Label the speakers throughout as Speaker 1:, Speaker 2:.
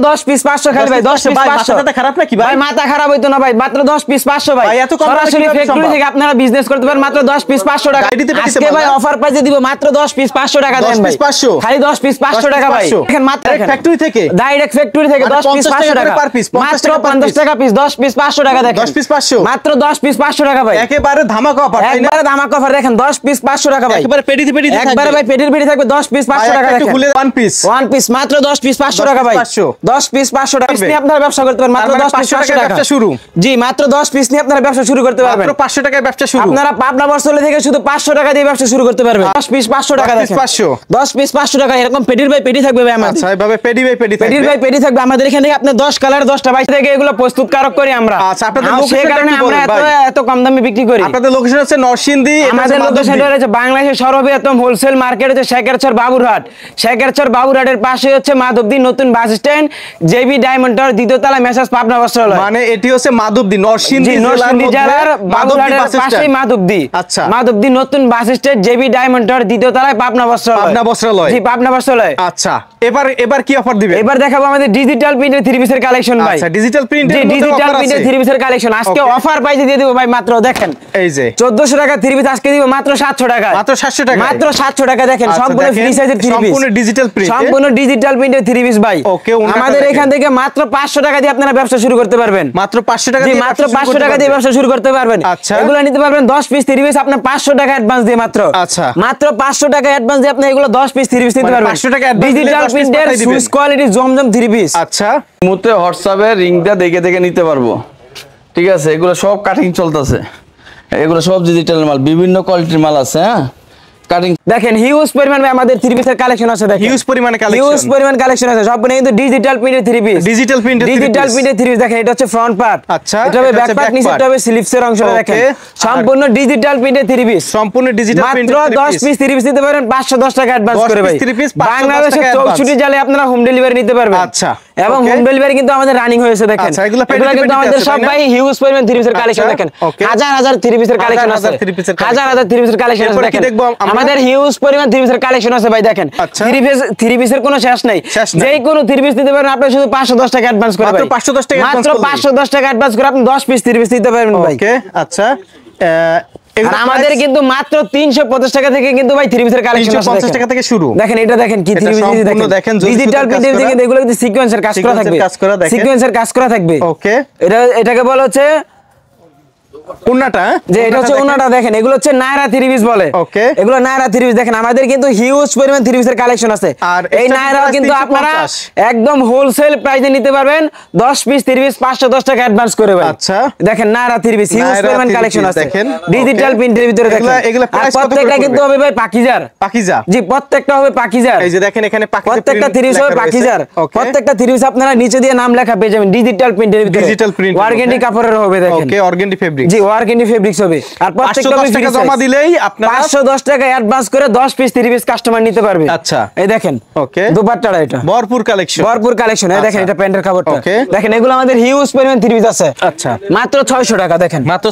Speaker 1: 10 piece 500 খালি ভাই 10 piece 500
Speaker 2: মাথা খারাপ নাকি ভাই?
Speaker 1: মাথা খারাপ হইতো না ভাই, মাত্র 10 পিস 500 ভাই। সরাসরি ফ্যাক্টরি থেকে আপনারা বিজনেস করতে পারেন মাত্র 10 পিস 500 টাকা। আজকে ভাই অফার প্রাইসে দিব মাত্র 10 পিস 500 টাকা দেন ভাই। 10 পিস 500 খালি 10 পিস 500 টাকা ভাই। দেখেন মাত্র
Speaker 2: ফ্যাক্টরি থেকে,
Speaker 1: ডাইরেক্ট ফ্যাক্টরি থেকে 10 পিস 500 টাকা মাত্র 50 টাকা পিস 10 পিস 500 টাকা দেখেন।
Speaker 2: 10 পিস 500
Speaker 1: মাত্র 10 পিস 500 টাকা ভাই।
Speaker 2: একেবারে ধামাকা অফার,
Speaker 1: একবারে ধামাকা অফার দেখেন 10 পিস 500 টাকা ভাই।
Speaker 2: একেবারে পেডি থাকবে,
Speaker 1: একবারে ভাই পেডির পেডি থাকবে 10 পিস 500 টাকা দেখেন।
Speaker 2: খুলে ওয়ান পিস
Speaker 1: মাত্র 10 পিস 500 টাকা ভাই। 10 পিস 500 টাকা নিয়ে আপনারা ব্যবসা করতে পারেন মাত্র 10 পিস 500 টাকা
Speaker 2: শুরু।
Speaker 1: জি মাত্র 10 পিস নিয়ে আপনারা ব্যবসা শুরু করতে পারবেন।
Speaker 2: মাত্র 500 টাকায় ব্যবসা শুরু।
Speaker 1: আপনারা পাবনা বরছলে থেকে শুধু 500 টাকা দিয়ে ব্যবসা শুরু করতে পারবেন। 10 পিস 500 টাকা দেখেন। 10 পিস 500 টাকা এরকম পেডির ভাই পেডি থাকবে ভাই আমাদের।
Speaker 2: আচ্ছা এইভাবে পেডি ভাই পেডি থাকবে।
Speaker 1: পেডির ভাই পেডি থাকবে আমাদের এখানে থেকে আপনি 10 কালার 10টা বাইশ থেকে এগুলো প্রস্তুতকারক করি আমরা।
Speaker 2: আচ্ছা আপনাদের
Speaker 1: সেই কারণে আমরা এত কম দামে বিক্রি করি।
Speaker 2: আপনাদের লোকেশন হচ্ছে নরসিংদী,
Speaker 1: আমাদের লোকেশন হচ্ছে বাংলাদেশের সর্ববৃহৎ হোলসেল মার্কেট হচ্ছে শেখেরচর বাবুরহাট। শেখেরচর বাবুরহাটের পাশে হচ্ছে মাধবদী নতুন bus stand, JB diamond tower দ্বিতীয় তলা, মেসার্স পাবনা বস্ত্রালয়।
Speaker 2: মানে এটি হচ্ছে মাধবদী নরসিংদী
Speaker 1: জেলার বাবুরহাটের পাশেই মাধবদী।
Speaker 2: আচ্ছা
Speaker 1: মাধবদী নতুন bus stand, JB diamond tower দ্বিতীয় তলায়, পাবনা বস্ত্রালয়। জি পাবনা বস্ত্রালয়।
Speaker 2: আচ্ছা এবার কি অফার দিবেন?
Speaker 1: এবার দেখাবো আমাদের ডিজিটাল প্রিন্টের 3 পিসের কালেকশন ভাই।
Speaker 2: আচ্ছা ডিজিটাল প্রিন্টের
Speaker 1: মধ্যে ডিজিটাল প্রিন্টের 3 পিসের কালেকশন আজকে অফার প্রাইসে দিয়ে দেব ভাই মাত্র দেখেন
Speaker 2: এই যে
Speaker 1: 1400 টাকা 3 পিস আজকে দিব মাত্র 700 টাকা।
Speaker 2: মাত্র 700 টাকা,
Speaker 1: মাত্র 700 টাকা দেখেন সম্পূর্ণ ফ্রি সাইজের 3 পিস,
Speaker 2: সম্পূর্ণ ডিজিটাল প্রিন্ট,
Speaker 1: সম্পূর্ণ ডিজিটাল প্রিন্টের 3 পিস ভাই।
Speaker 2: ওকে
Speaker 1: আমাদের এখান থেকে মাত্র 500 টাকা দিয়ে আপনারা ব্যবসা শুরু করতে পারবেন।
Speaker 2: মাত্র 500 টাকা দিয়ে
Speaker 1: মাত্র 500 টাকা দিয়ে ব্যবসা শুরু করতে পারবেন।
Speaker 2: আচ্ছা
Speaker 1: এগুলো নিতে পারবেন 10 পিস 3 পিস আপনি 500 টাকা অ্যাডভান্স দিয়ে মাত্র।
Speaker 2: আচ্ছা
Speaker 1: মাত্র 500 টাকা অ্যাডভান্স দিয়ে আপনি এগুলো 10 পিস 3 পিস নিতে পারবেন।
Speaker 2: 500 টাকা অ্যাডভান্স
Speaker 1: ডিজিটাল প্রিন্টের সুইস কোয়ালিটি জমজম 3 পিস।
Speaker 2: আচ্ছা
Speaker 3: মুহূর্তে হোয়াটসঅ্যাপে রিংটা দেখে নিতে পারবো, ঠিক আছে? এগুলো সব কাটিং চলতেছে, এগুলো সব ডিজিটাল মাল, বিভিন্ন কোয়ালিটির মাল আছে। হ্যাঁ কাটিং
Speaker 1: দেখেন হিউজ পরিমাণে আমাদের 3 পিসের কালেকশন আছে দেখেন,
Speaker 2: হিউজ পরিমাণে
Speaker 1: কালেকশন আছে সব কিন্তু ডিজিটাল প্রিন্টের 3 পিস। ডিজিটাল প্রিন্টের 3 পিস দেখেন, এটা হচ্ছে ফ্রন্ট পার্ট।
Speaker 2: আচ্ছা
Speaker 1: এটা হবে ব্যাক পার্ট, নিচেরটা হবে স্লিভসের অংশটা দেখেন। সম্পূর্ণ ডিজিটাল প্রিন্টের 3 পিস,
Speaker 2: সম্পূর্ণ ডিজিটাল প্রিন্টের
Speaker 1: মাত্র 10 পিস 3 পিস নিতে পারেন 510 টাকা অ্যাডভান্স করে ভাই। বাংলাদেশের 64 জেলায় আপনারা হোম ডেলিভারি নিতে পারবেন।
Speaker 2: আচ্ছা
Speaker 1: এবং হোম ডেলিভারি কিন্তু আমাদের রানিং হয়েছে দেখেন। এগুলো কিন্তু আমাদের সব ভাই হিউজ পরিমাণ 3 পিসের কালেকশন দেখেন, হাজার 3 পিসের কালেকশন আছে, হাজার 3 পিসের কালেকশন আছে দেখেন। আমাদের হিউজ পরিমাণ 3 পিসের কালেকশন আছে ভাই দেখেন। 3 পিসের কোনো শেষ নাই, যেই কোনো 3 পিস নিতে পারেন আপনি শুধু 510 টাকা অ্যাডভান্স করে ভাই। মাত্র 510 টাকা অ্যাডভান্স করে আপনি 10 পিস 3 পিস নিতে পারবেন ভাই।
Speaker 2: ওকে আচ্ছা
Speaker 1: আমাদের কিন্তু মাত্র 350 টাকা থেকে কিন্তু ভাই 3 পিসের কালেকশন আছে
Speaker 2: 350 টাকা থেকে শুরু।
Speaker 1: দেখেন এটা দেখেন কি 3 পিস দেখেন ডিজিটাল প্রিন্টের দিকে এগুলো কিন্তু সিকোয়েন্সের কাজ করা থাকবে, সিকোয়েন্সের কাজ করা থাকবে।
Speaker 2: ওকে
Speaker 1: এটাকে বলা হচ্ছে
Speaker 2: উন্নাটা,
Speaker 1: যে এটা হচ্ছে উন্নাটা দেখেন, এগুলো হচ্ছে নায়রা 3 পিস বলে।
Speaker 2: ওকে
Speaker 1: এগুলো নায়রা 3 পিস দেখেন, আমাদের কিন্তু হিউজ পরিমাণ 3 পিসের কালেকশন আছে। আর এই নায়রা কিন্তু আপনারা একদম হোলসেল প্রাইসে নিতে পারবেন 10 পিস 3 পিস 510 টাকা অ্যাডভান্স করে ভাই।
Speaker 2: আচ্ছা
Speaker 1: দেখেন নায়রা 3 পিস হিউজ পরিমাণ কালেকশন আছে ডিজিটাল প্রিন্টের ভিতরে দেখেন। আর প্রত্যেকটা কিন্তু হবে ভাই পাকিজার, জি প্রত্যেকটা হবে পাকিজার।
Speaker 2: এই যে দেখেন এখানে
Speaker 1: প্রত্যেকটা 3 পিস হবে পাকিজার, প্রত্যেকটা 3 পিস আপনারা নিচে দিয়ে নাম লেখা পেয়ে যাবেন ডিজিটাল প্রিন্টের ভিতরে, ডিজিটাল প্রিন্ট অর্গানিক কাপড়ের হবে দেখেন।
Speaker 2: ওকে অর্গানিক ফেব্রিক,
Speaker 1: জি অর্গানিক ফেব্রিক্স হবে। আর প্রত্যেকটা
Speaker 2: টাকা জমা দিলেই আপনারা
Speaker 1: 510 টাকা অ্যাডভান্স করে 10 পিস 3 পিস কাস্টমার নিতে পারবে।
Speaker 2: আচ্ছা
Speaker 1: এই দেখেন ওকে দুপাট্টাটা এটা ভরপুর কালেকশন এই দেখেন, এটা প্যান্টের কাপড়টা দেখেন। এগুলো আমাদের হিউজ পরিমাণ 3 পিস আছে। আচ্ছা মাত্র 600 টাকা দেখেন, মাত্র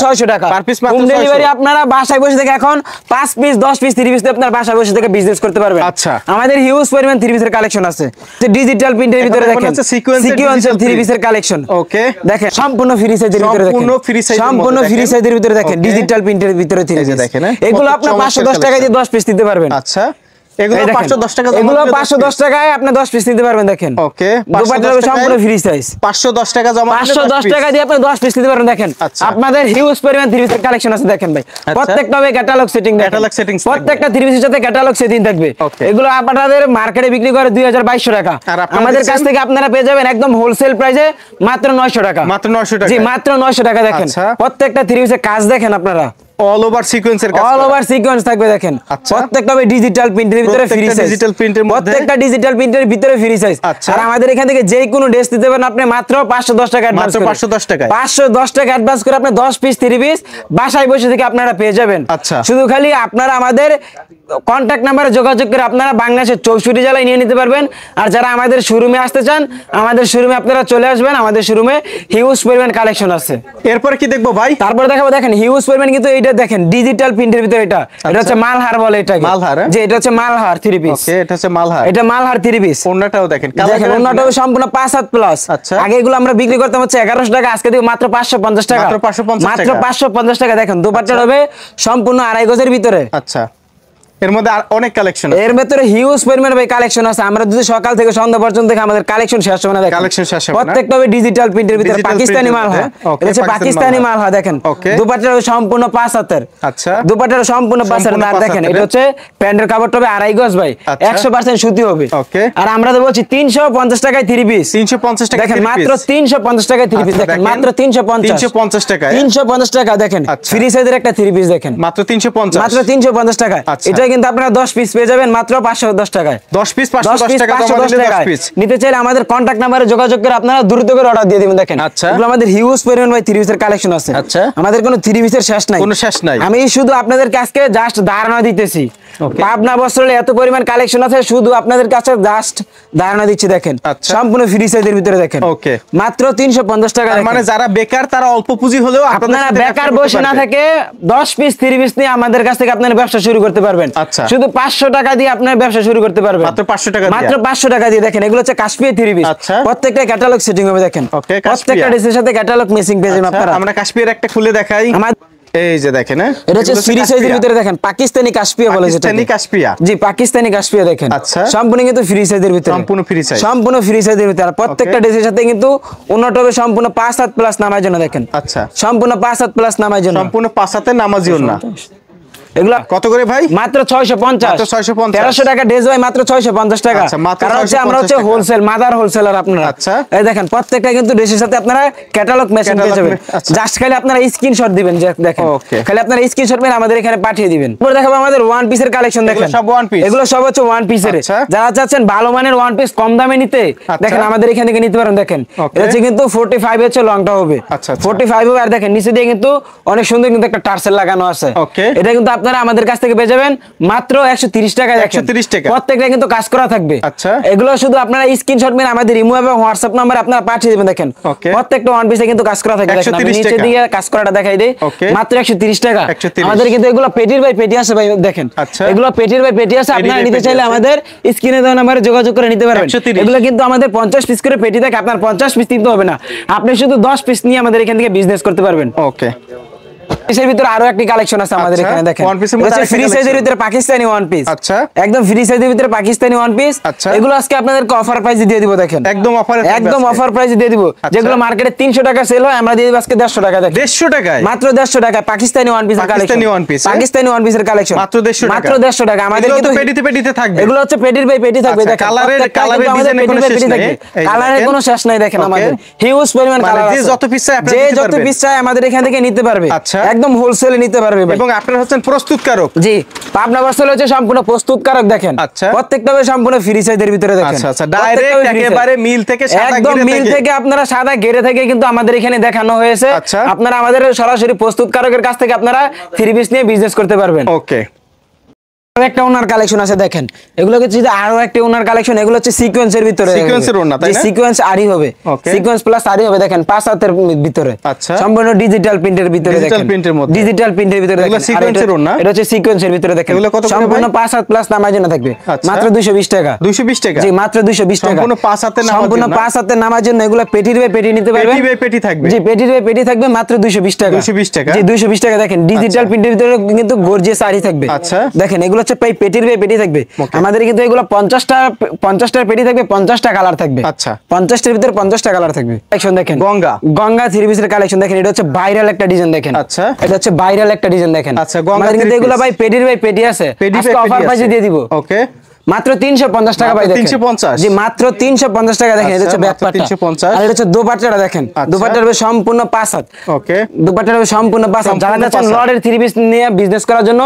Speaker 1: 600 টাকা পার পিস। হোম ডেলিভারি আপনারা বাসায় বসে থেকে এখন 5 পিস 10 পিস 3 পিস আপনারা বাসায় বসে থেকে বিজনেস করতে পারবেন। আচ্ছা আমাদের হিউজ পরিমাণ 3 পিসের কালেকশন আছে, যে ডিজিটাল প্রিন্টের ভিতরে দেখেন সিকোয়েন্সের 3 পিসের কালেকশন। ওকে দেখেন সম্পূর্ণ ফ্রি সাইজের ভিতরে দেখেন, সম্পূর্ণ ফ্রি সাইজের ভিতরে দেখেন ডিজিটাল প্রিন্টের ভিতরে 3 পিস দেখেন। এগুলো আপনি 510 টাকা দিয়ে 10 পিস দিতে পারবেন। আচ্ছা এগুলো 510 টাকা, এগুলো 510 টাকায় আপনি 10 পিস নিতে পারবেন দেখেন। ওকে দুপাট্টা সম্পূর্ণ ফ্রি সাইজ 510 টাকা জমা 510 টাকা দিয়ে আপনি 10 পিস নিতে পারবেন দেখেন। আপনাদের হিউজ পরিমাণ 3 পিসের কালেকশন আছে দেখেন ভাই। প্রত্যেকটা হবে ক্যাটালগ সেটিং, প্রত্যেকটা 3 পিসের সাথে ক্যাটালগ সেটিং থাকবে। এগুলো আপনাদের মার্কেটে বিক্রি করে 2200 টাকা, আমাদের কাছ থেকে আপনারা পেয়ে যাবেন একদম হোলসেল প্রাইসে মাত্র 900 টাকা, মাত্র 900 টাকা, জি মাত্র 900 টাকা দেখেন। প্রত্যেকটা 3 পিসের কাজ দেখেন আপনারা, অল ওভার সিকোয়েন্সের কাজ, অল ওভার সিকোয়েন্স থাকবে দেখেন। প্রত্যেকটা হবে ডিজিটাল প্রিন্টের ভিতরে ফ্রি সাইজ, ডিজিটাল প্রিন্টের মধ্যে প্রত্যেকটা ডিজিটাল প্রিন্টের ভিতরে ফ্রি সাইজ। আর আমাদের এখান থেকে যে কোনো ড্রেস দিতে পারেন আপনি মাত্র 510 টাকা অ্যাডভান্স, মাত্র 510 টাকা, 510 টাকা অ্যাডভান্স করে আপনি 10 পিস 3 পিস বাসায় বসে থেকে আপনারা পেয়ে যাবেন। আচ্ছা শুধু খালি আপনারা আমাদের কন্টাক্ট নাম্বারে যোগাযোগ করে আপনারা বাংলাদেশের 64 জেলায় নিয়ে নিতে পারবেন। আর যারা আমাদের শোরুমে আসতে চান আমাদের শোরুমে আপনারা চলে আসবেন, আমাদের শোরুমে হিউজ পরিমাণ কালেকশন আছে। এরপর কি দেখবো ভাই? তারপর দেখাবো দেখেন হিউজ পরিমাণ কিন্তু এই এটা দেখেন ডিজিটাল প্রিন্টের ভিতরে এটা হচ্ছে মালহার বলে এটাকে
Speaker 2: মালহার
Speaker 1: যে এটা হচ্ছে মালহার 3 পিস
Speaker 2: ওকে এটা হচ্ছে মালহার
Speaker 1: এটা মালহার 3 পিস
Speaker 2: ওন্নাটাও দেখেন
Speaker 1: দেখেন ওন্নাটাও সম্পূর্ণ 5 প্লাস আগে এগুলো আমরা বিক্রি করতাম হচ্ছে 1100 টাকা আজকে দিব মাত্র 550 টাকা মাত্র 550 টাকা দেখেন দুপাট্টা হবে সম্পূর্ণ আড়াই গজের ভিতরে
Speaker 2: আচ্ছা এর মধ্যে আর অনেক কালেকশন
Speaker 1: এর ভিতরে হিউজ পরিমাণে ভাই কালেকশন আছে আমরা যদি সকাল থেকে সন্ধ্যা পর্যন্ত দেখি আমাদের কালেকশন শেষ হবে না দেখেন
Speaker 2: কালেকশন শেষ হবে না
Speaker 1: প্রত্যেকটা হবে ডিজিটাল প্রিন্টের ভিতরে পাকিস্তানি মাল হয় এটা হচ্ছে পাকিস্তানি মাল হয় দেখেন দুপাট্টা হবে সম্পূর্ণ 5 হাতের
Speaker 2: আচ্ছা
Speaker 1: দুপাট্টা সম্পূর্ণ 5 হাতের আর দেখেন এটা হচ্ছে প্যান্টের কাপড়টা হবে আড়াই গজ ভাই 100% সুতি হবে
Speaker 2: ওকে
Speaker 1: আর আমরা তো বলছি 350 টাকায় 3 পিস
Speaker 2: 350 টাকা
Speaker 1: দেখেন মাত্র 350 টাকায় 3 পিস দেখেন মাত্র
Speaker 2: 350 টাকা
Speaker 1: 350 টাকা দেখেন ফ্রি সাইজের একটা 3 পিস দেখেন
Speaker 2: মাত্র 350
Speaker 1: মাত্র 350 টাকা এটা কিন্তু আপনারা 10 পিস পেয়ে যাবেন মাত্র 510 টাকায়
Speaker 2: 10 পিস 510 টাকা
Speaker 1: আমাদের 10 পিস নিতে চাইলে আমাদের কন্টাক্ট নম্বরে যোগাযোগ করে আপনারা দ্রুত করে অর্ডার দিয়ে দিবেন দেখেন এগুলো আমাদের হিউজ পরিমাণ ভাই 3 পিসের কালেকশন আছে
Speaker 2: আচ্ছা
Speaker 1: আমাদের কোনো 3 পিসের শেষ নাই
Speaker 2: কোনো শেষ নাই
Speaker 1: আমি শুধু আপনাদের কাছে জাস্ট ধারণা দিতেছি পাবনা বস্ত্রালয়ে এত পরিমাণ কালেকশন আছে শুধু আপনাদের কাছে জাস্ট ধারণা দিচ্ছি দেখেন সম্পূর্ণ ফ্রি সাইজের ভিতরে দেখেন
Speaker 2: ওকে
Speaker 1: মাত্র 350 টাকা
Speaker 2: মানে যারা বেকার তারা অল্প পুঁজি হলেও
Speaker 1: আপনারা বেকার বসে না থেকে 10 পিস 3 পিস নিয়ে আমাদের কাছ থেকে আপনারা ব্যবসা শুরু করতে পারবেন শুধু 500 টাকা দিয়ে আপনারা ব্যবসা শুরু করতে পারবেন মাত্র 500 টাকা মাত্র 500 টাকা দিয়ে দেখেন এগুলো হচ্ছে কাশ্মীরি 3 পিস প্রত্যেকটা ক্যাটালগ সেটিং হবে দেখেন প্রত্যেকটা ড্রেসের সাথে ক্যাটালগ ম্যাচিং পেয়ে যাবেন আপনারা
Speaker 2: আমরা কাশ্মীরের একটা খুলে দেখাই এই যে দেখেন
Speaker 1: এটা হচ্ছে ফ্রি সাইজের ভিতরে দেখেন পাকিস্তানি কাশপিয়া বলে যেটা
Speaker 2: পাকিস্তানি কাশপিয়া
Speaker 1: জি পাকিস্তানি কাশপিয়া দেখেন
Speaker 2: আচ্ছা
Speaker 1: সম্পূর্ণ কিন্তু ফ্রি সাইজের ভিতরে সম্পূর্ণ ফ্রি সাইজের ভিতরে আর প্রত্যেকটা ড্রেসের সাথে কিন্তু ওন্নাটা হবে সম্পূর্ণ 5 হাত প্লাস নামার জন্য দেখেন
Speaker 2: আচ্ছা
Speaker 1: সম্পূর্ণ 5 হাত প্লাস নামার জন্য
Speaker 2: সম্পূর্ণ 5 হাতে নামাজি ওন্না
Speaker 1: এগুলা
Speaker 2: কত করে ভাই
Speaker 1: মাত্র 650 মাত্র 650 1300 টাকা ড্রেস ভাই মাত্র 650 টাকা কারণ হচ্ছে আমরা হচ্ছে হোলসেল মাদার হোলসেলার আপনারা আচ্ছা এই দেখেন প্রত্যেকটা কিন্তু ড্রেসের সাথে আপনারা ক্যাটালগ ম্যাচিং পেয়ে যাবেন জাস্ট খালি আপনারা স্ক্রিনশট দিবেন যে দেখেন খালি আপনারা স্ক্রিনশট মেরে আমাদের এখানে পাঠিয়ে দিবেন তারপর দেখাবো আমাদের ওয়ান পিসের কালেকশন দেখেন
Speaker 2: সব ওয়ান পিস
Speaker 1: এগুলো সব হচ্ছে ওয়ান পিসের যারা চাচ্ছেন ভালো মানের ওয়ান পিস কম দামে নিতে দেখেন আমাদের এখান থেকে নিতে পারেন দেখেন এটা হচ্ছে কিন্তু 45 হচ্ছে লংটা হবে 45 হবে আর দেখেন নিচে দিয়ে কিন্তু অনেক সুন্দর কিন্তু একটা টার্সেল লাগানো আছে এটা কিন্তু আপনারা আমাদের কাছ থেকে যাবেন মাত্র 130 টাকা দেখেন 130 টাকা প্রত্যেকটা কিন্তু কাজ করা থাকবে আচ্ছা এগুলো শুধু আপনারা স্ক্রিনশট মেরে আমাদের ইমো এবং হোয়াটসঅ্যাপ নম্বরে আপনারা পাঠিয়ে দিবেন দেখেন প্রত্যেকটা ওয়ান পিসে কিন্তু কাজ করা থাকবে দেখেন আমি নিচে দিয়ে কাজ করাটা দেখাই দেই মাত্র 130 টাকা আমাদের কিন্তু এগুলো পেটির বাই পেটি আছে ভাই দেখেন এগুলো পেটির বাই পেটি আছে আপনারা নিতে চাইলে আমাদের স্ক্রিনে দেওয়া নম্বরে যোগাযোগ করে নিতে পারবেন এগুলো কিন্তু আমাদের 50 পিস করে পেটি থাকে আপনার 50 পিস কিনতে হবে না আপনি শুধু 10 পিস নিয়ে আমাদের এখান থেকে বিজনেস করতে পারবেন ওকে এর ভিতরে আরো একটি কালেকশন আছে আমাদের এখানে দেখেন এটা ফ্রি সাইজের ভিতরে পাকিস্তানি ওয়ান পিস আচ্ছা একদম ফ্রি সাইজের ভিতরে পাকিস্তানি ওয়ান পিস এগুলো আজকে আপনাদেরকে অফার প্রাইসে দিয়ে দিব দেখেন একদম অফার প্রাইসে দিয়ে দিব যেগুলো মার্কেটে 300 টাকা সেল হয় আমরা দিয়ে দিব আজকে 150 টাকা দেখেন
Speaker 2: 150 টাকায়
Speaker 1: মাত্র 150 টাকা পাকিস্তানি ওয়ান পিসের কালেকশন পাকিস্তানি ওয়ান পিসের কালেকশন মাত্র 150 টাকা আমাদের কিন্তু
Speaker 2: পেটিতে থাকবে
Speaker 1: এগুলো হচ্ছে পেটির বাই পেটি থাকবে দেখেন কালারের ডিজাইনের কোনো শেষ নাই কালারের কোনো শেষ নাই দেখেন আমাদের হিউজ পরিমাণ কালার আছে যে যত পিস চাই আমাদের এখান থেকে নিতে পারবে একদম হোলসেলে নিতে পারবে
Speaker 2: এবং আপনারা হচ্ছেন প্রস্তুতকারক
Speaker 1: জি পাবনা বস্ত্রালয় হচ্ছে সম্পূর্ণ প্রস্তুতকারক দেখেন প্রত্যেকটা সম্পূর্ণ ফ্রি সাইজের ভিতরে দেখেন
Speaker 2: আচ্ছা আচ্ছা ডাইরেক্ট একেবারে মিল থেকে সাদা
Speaker 1: একদম মিল থেকে আপনারা সাদা গেরে থেকে কিন্তু আমাদের এখানে দেখানো হয়েছে আপনারা আমাদের সরাসরি প্রস্তুতকারকের কাছ থেকে আপনারা থ্রি পিস নিয়ে বিজনেস করতে পারবেন
Speaker 2: ওকে
Speaker 1: একটা ওনার কালেকশন আছে দেখেন এগুলো হচ্ছে আরো একটা ওনার কালেকশন এগুলো হচ্ছে সিকোয়েন্সের ভিতরে
Speaker 2: সিকোয়েন্সের ওনা তাই না
Speaker 1: সিকোয়েন্স আরি হবে সিকোয়েন্স প্লাস আরি হবে দেখেন 5 হাতের ভিতরে আচ্ছা সম্পূর্ণ ডিজিটাল প্রিন্টের ভিতরে দেখেন ডিজিটাল প্রিন্টের ভিতরে দেখেন
Speaker 2: সিকোয়েন্সের ওনা
Speaker 1: এটা হচ্ছে সিকোয়েন্সের ভিতরে দেখেন সম্পূর্ণ 5 হাত প্লাস নামার জন্য থাকবে মাত্র 220 টাকা
Speaker 2: 220 টাকা
Speaker 1: জি মাত্র 220 টাকা
Speaker 2: সম্পূর্ণ 5 হাতের নামার জন্য
Speaker 1: সম্পূর্ণ 5 হাতের নামার জন্য এগুলো পেটির বাই পেটি নিতে পারবেন
Speaker 2: পেটি বাই পেটি থাকবে
Speaker 1: জি পেটির বাই পেটি থাকবে মাত্র 220 টাকা
Speaker 2: 220 টাকা
Speaker 1: জি 220 টাকা দেখেন ডিজিটাল প্রিন্টের ভিতরে কিন্তু গর্জিয়াস আরি থাকবে আচ্ছা দেখেন এগুলো হচ্ছে পেটির বাই পেটি থাকবে আমাদের কিন্তু এগুলো 50টা পেটি থাকবে 50টা কালার থাকবে আচ্ছা 50টার ভিতরে 50টা কালার থাকবে কালেকশন দেখেন গঙ্গা থ্রি পিসের কালেকশন দেখেন এটা হচ্ছে ভাইরাল একটা ডিজাইন দেখেন আচ্ছা এটা হচ্ছে ভাইরাল একটা ডিজাইন দেখেন আচ্ছা আমাদের কিন্তু এগুলো ভাই পেটির বাই পেটি আছে আজকে অফার প্রাইসে দিয়ে দিব ওকে মাত্র 350 টাকা ভাই দেখেন
Speaker 2: 350
Speaker 1: জি মাত্র 350 টাকা দেখেন এটা হচ্ছে ব্যাকপার্ট 350 আর এটা হচ্ছে দোপাট্টাটা দেখেন দোপাট্টার হবে সম্পূর্ণ 5 হাত ওকে দোপাট্টার হবে সম্পূর্ণ 5 হাত যারা চাচ্ছেন লর্ডের 3 পিস নিয়ে বিজনেস করার জন্য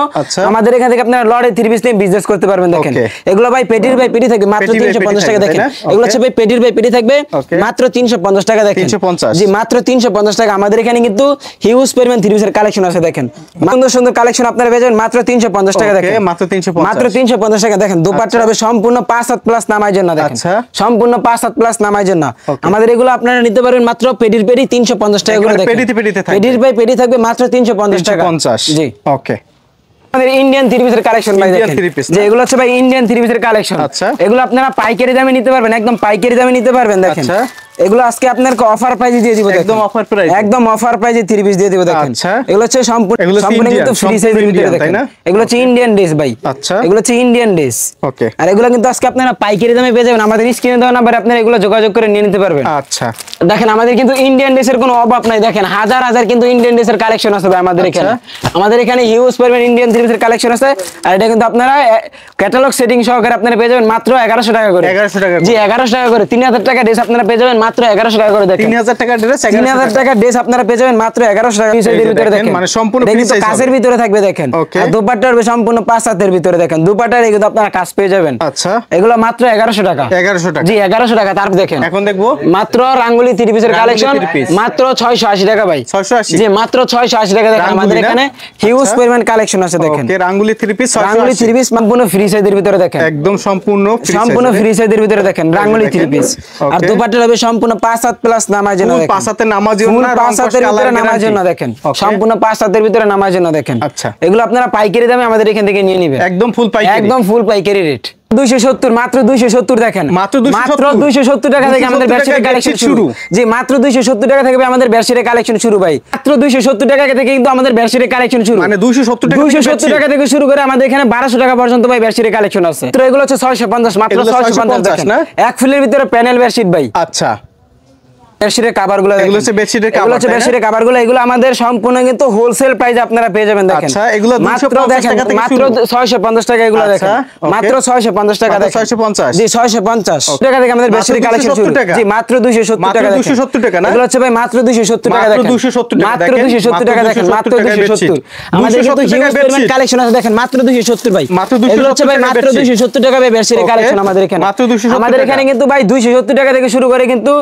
Speaker 1: আমাদের এখান থেকে আপনারা লর্ডের 3 পিস নিয়ে বিজনেস করতে পারবেন দেখেন এগুলো ভাই পেটির বাই পেটি থাকবে মাত্র 350 টাকা দেখেন এগুলো হচ্ছে ভাই পেটির বাই পেটি থাকবে মাত্র 350 টাকা দেখেন 350 জি মাত্র 350 টাকা আমাদের এখানে কিন্তু হিউজ পরিমাণ 3 পিসের কালেকশন আছে দেখেন সুন্দর সুন্দর কালেকশন আপনারা পেয়ে যাবেন মাত্র 350 টাকা দেখেন মাত্র 350 টাকা দেখেন দোপাট্টা দুপাট্টাটা হবে সম্পূর্ণ 5 হাত প্লাস নামার জন্য দেখেন সম্পূর্ণ 5 হাত প্লাস নামার জন্য আমাদের এগুলো আপনারা নিতে পারবেন মাত্র পেডির পেডি 350 টাকা করে দেখেন পেডির বাই পেডি থাকবে মাত্র 350 টাকা জি ওকে আমাদের ইন্ডিয়ান থ্রি পিসের কালেকশন ভাই দেখেন যে এগুলো হচ্ছে ভাই ইন্ডিয়ান থ্রি পিসের কালেকশন এগুলো আপনারা পাইকারি দামে নিতে পারবেন একদম পাইকারি দামে নিতে পারবেন দেখেন এগুলো আজকে আপনাকে অফার প্রাইসে দিয়ে দিব একদম অফার প্রাইসে থ্রি পিস দিয়ে দিব দেখেন এগুলো হচ্ছে সম্পূর্ণ কিন্তু ফ্রি সাইজের ভিতরে দেখেন এগুলো হচ্ছে ইন্ডিয়ান ড্রেস ভাই এগুলো হচ্ছে ইন্ডিয়ান ড্রেস ওকে আর এগুলো কিন্তু আজকে আপনারা পাইকারি দামে পেয়ে যাবেন আমাদের স্ক্রিনে দেওয়া নাম্বারে আপনারা এগুলো যোগাযোগ করে নিয়ে নিতে পারবেন আচ্ছা দেখেন আমাদের কিন্তু ইন্ডিয়ান ড্রেসের কোনো অভাব নাই দেখেন হাজার হাজার কিন্তু ইন্ডিয়ান ড্রেসের কালেকশন আছে ভাই আমাদের এখানে হিউজ পরিমাণ ইন্ডিয়ান থ্রি পিসের কালেকশন আছে আর এটা কিন্তু আপনারা ক্যাটালগ সেটিং সহকারে আপনারা পেয়ে যাবেন মাত্র 1100 টাকা করে 1100 টাকা জি 1100 টাকা করে 3000 টাকা ড্রেস আপনারা পেয়ে যাবেন মাত্র 1100 টাকা করে 3000 টাকা ড্রেস 3000 টাকা ড্রেস আপনারা পেয়ে যাবেন মাত্র 1100 টাকা পিসের ভিতরে দেখেন মানে সম্পূর্ণ ফ্রি সাইজ কাচের ভিতরে থাকবে দেখেন আর দুপাট্টা হবে সম্পূর্ণ 5 হাতের ভিতরে দেখেন দুপাট্টার কিন্তু আপনারা কাজ পেয়ে যাবেন আচ্ছা এগুলো মাত্র 1100 টাকা 1100 টাকা জি 1100 টাকা তারপর দেখেন এখন দেখবো মাত্র রাঙ্গুলি থ্রি পিসের কালেকশন মাত্র 680 টাকা ভাই 680 জি মাত্র 680 টাকা দেখেন আমাদের এখানে হিউজ পরিমাণ কালেকশন আছে দেখেন ওকে রাঙ্গুলি থ্রি পিস সম্পূর্ণ ফ্রি সাইজের ভিতরে দেখেন একদম সম্পূর্ণ ফ্রি সাইজের ভিতরে দেখেন রাঙ্গুলি থ্রি পিস আর দুপাট্টা হবে সম্পূর্ণ 5 হাত প্লাস নামার জন্য দেখেন 5 হাতের নামার জন্য 5 হাতের ভিতরে নামার জন্য দেখেন সম্পূর্ণ 5 হাতের ভিতরে নামার জন্য দেখেন আচ্ছা এগুলো আপনারা পাইকারি দামে আমাদের এখান থেকে নিয়ে নেবেন একদম ফুল পাইকারি রেট 270 মাত্র 270 দেখেন মাত্র 270 টাকা থেকে আমাদের বেডশিটের কালেকশন শুরু জি মাত্র 270 টাকা থেকে আমাদের বেডশিটের কালেকশন শুরু ভাই মাত্র 270 টাকা থেকে কিন্তু আমাদের বেডশিটের কালেকশন শুরু মানে 270 টাকা থেকে শুরু করে আমাদের এখানে 1200 টাকা পর্যন্ত ভাই বেডশিটের কালেকশন আছে তো এগুলো হচ্ছে 650 মাত্র 650 দেখেন এক ফুলের ভিতরে প্যানেল বেডশিট ভাই আচ্ছা বেডশিটের কভারগুলো এগুলো হচ্ছে বেডশিটের কভার এগুলো হচ্ছে বেডশিটের কভারগুলো এগুলো আমাদের সম্পূর্ণ কিন্তু হোলসেল প্রাইসে আপনারা পেয়ে যাবেন দেখেন আচ্ছা এগুলো মাত্র দেখেন মাত্র 650 টাকা এগুলো দেখেন মাত্র 650 টাকা দেখেন 650 জি 650 টাকা থেকে আমাদের বেডশিটের কালেকশন শুরু জি মাত্র 270 টাকা দেখেন 270 টাকা না এগুলো হচ্ছে ভাই মাত্র 270 টাকা দেখেন মাত্র 270 টাকা দেখেন মাত্র 270 আমাদের কিন্তু হিউজ পরিমাণ কালেকশন আছে দেখেন মাত্র 270 ভাই এগুলো হচ্ছে ভাই মাত্র 270 টাকা ভাই বেডশিটের কালেকশন আমাদের এখানে মাত্র 270 আমাদের এখানে কিন্তু ভাই 270 টাকা থেকে শুরু করে কিন্তু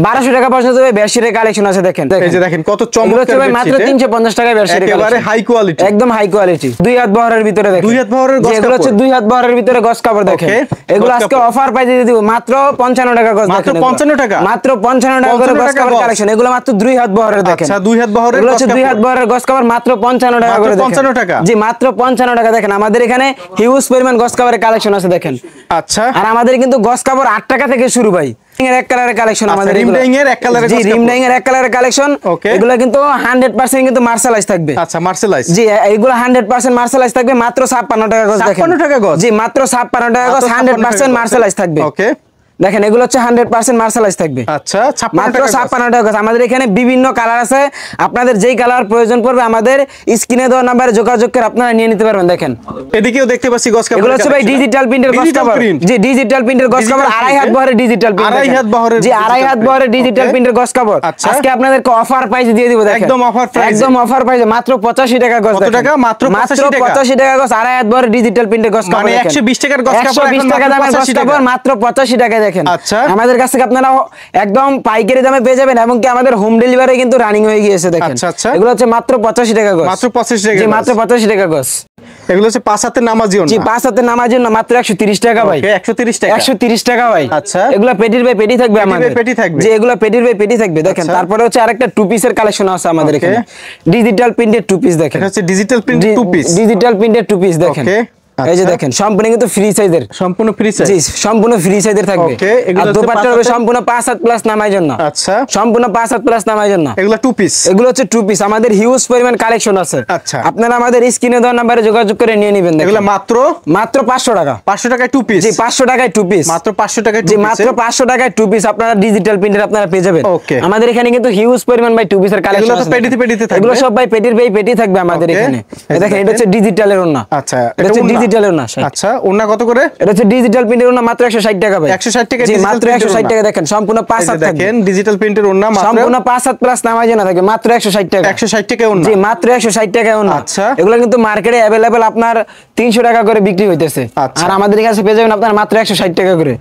Speaker 1: 1200 টাকা পর্যন্ত বেডশিটের কালেকশন আছে দেখেন এই যে দেখেন কত চমৎকার বেডশিট মাত্র 350 টাকায় বেডশিটের কালেকশন একেবারে হাই কোয়ালিটি একদম হাই কোয়ালিটি দুই হাত বহরের ভিতরে দেখেন দুই হাত বহরের গস কাপড় এগুলো হচ্ছে দুই হাত বহরের ভিতরে গস কাপড় দেখেন এগুলো আজকে অফার প্রাইসে দিয়ে দিব মাত্র 55 টাকা গস দেখেন মাত্র 55 টাকা মাত্র 55 টাকা করে গস কাপড় কালেকশন এগুলো মাত্র দুই হাত বহরের দেখেন আচ্ছা দুই হাত বহরের এগুলো হচ্ছে দুই হাত বহরের গস কাপড় মাত্র 55 টাকা করে দেখেন 55 টাকা জি মাত্র 55 টাকা দেখেন আমাদের এখানে হিউজ পরিমাণ গস কাপড়ের কালেকশন আছে দেখেন আচ্ছা আর আমাদের কিন্তু গস কাপড় 8 টাকা থেকে শুরু ভাই এর এক কালারের কালেকশন আমাদের রিমডাইং এর এক কালারের জি রিমডাইং এর এক কালারের কালেকশন এগুলো কিন্তু 100% কিন্তু মার্শালাইজ থাকবে আচ্ছা মার্শালাইজ জি এগুলো 100% মার্শালাইজ থাকবে মাত্র 56 টাকা গজ দেখেন 56 টাকা গজ জি মাত্র 56 টাকা গজ 100% মার্শালাইজ থাকবে ওকে দেখেন এগুলো হচ্ছে 100% মার্শালাইজ থাকবে আচ্ছা মাত্র 56 টাকা আমাদের এখানে বিভিন্ন কালার আছে আপনাদের যেই কালার প্রয়োজন পড়বে আমাদের স্ক্রিনে দেওয়া নম্বরে যোগাযোগ করে আপনারা নিয়ে নিতে পারবেন দেখেন এদিকেও দেখতে পাচ্ছি গস কাপড় এগুলো হচ্ছে ভাই ডিজিটাল প্রিন্টের গস কাপড় জি ডিজিটাল প্রিন্টের গস কাপড় আড়াই হাত বহরের ডিজিটাল প্রিন্ট আড়াই হাত বহরের জি আড়াই হাত বহরের ডিজিটাল প্রিন্টের গস কাপড় আজকে আপনাদেরকে অফার প্রাইসে দিয়ে দিব দেখেন একদম অফার প্রাইসে মাত্র 85 টাকা গস কত টাকা মাত্র 85 টাকা গস আড়াই হাত বহরের ডিজিটাল প্রিন্টের গস কাপড় মানে 120 টাকার গস কাপড় 120 টাকা দামের গস কাপড় মাত্র 85 টাকা দেখেন আচ্ছা আমাদের কাছ থেকে আপনারা একদম পাইকারি দামে পেয়ে যাবেন এবং কি আমাদের হোম ডেলিভারি কিন্তু রানিং হয়ে গিয়েছে দেখেন আচ্ছা এগুলো হচ্ছে মাত্র 85 টাকা গস মাত্র 85 টাকা জি মাত্র 85 টাকা গস এগুলো হচ্ছে 5 হাতের নামাজি ওন্না জি 5 হাতের নামাজি ওন্না মাত্র 130 টাকা ভাই 130 টাকা 130 টাকা ভাই আচ্ছা এগুলো পেটির ভাই পেটি থাকবে আমাদের পেটি থাকবে জি এগুলো পেটির ভাই পেটি থাকবে দেখেন তারপরে হচ্ছে আরেকটা টু পিসের কালেকশন আছে আমাদের এখানে ডিজিটাল প্রিন্টেড টু পিস দেখেন এটা হচ্ছে digital printed two piece digital printed two piece দেখেন এই যে দেখেন সম্পূর্ণ কিন্তু ফ্রি সাইজের সম্পূর্ণ ফ্রি সাইজ জি সম্পূর্ণ ফ্রি সাইজের থাকবে আর দুপাট্টা হবে সম্পূর্ণ 5 হাত প্লাস নামার জন্য আচ্ছা সম্পূর্ণ 5 হাত প্লাস নামার জন্য এগুলো টু পিস এগুলো হচ্ছে টু পিস আমাদের হিউজ পরিমাণ কালেকশন আছে আচ্ছা আপনারা আমাদের স্ক্রিনে দেওয়া নম্বরে যোগাযোগ করে নিয়ে নেবেন এগুলো মাত্র 500 টাকা 500 টাকায় টু পিস জি 500 টাকায় টু পিস মাত্র 500 টাকায় জি মাত্র 500 টাকায় টু পিস আপনারা ডিজিটাল প্রিন্টের আপনারা পেয়ে যাবেন আমাদের এখানে কিন্তু হিউজ পরিমাণ ভাই টু পিসের কালেকশন আছে পেটিতে থাকবে এগুলো সব ভাই পেটির ভাই পেটি থাকবে আমাদের এখানে দেখেন এটা হচ্ছে ডিজিটালের ওন্না আচ্ছা এটা হচ্ছে ডিজিটালের ওন্না আচ্ছা ওন্না কত করে এটা হচ্ছে ডিজিটাল প্রিন্টের ওন্না মাত্র 160 টাকা ভাই 160 টাকা জি মাত্র 160 টাকা দেখেন সম্পূর্ণ 5 হাত দেখেন ডিজিটাল প্রিন্টের ওন্না মাত্র সম্পূর্ণ 5 হাত প্লাস নামাজ জানা থাকে মাত্র 160 টাকা 160 টাকা ওন্না জি মাত্র 160 টাকা ওন্না আচ্ছা এগুলো কিন্তু মার্কেটে अवेलेबल আপনার 300 টাকা করে বিক্রি হইতেছে আর আমাদের কাছে পেয়ে যাবেন আপনারা মাত্র 160 টাকা করে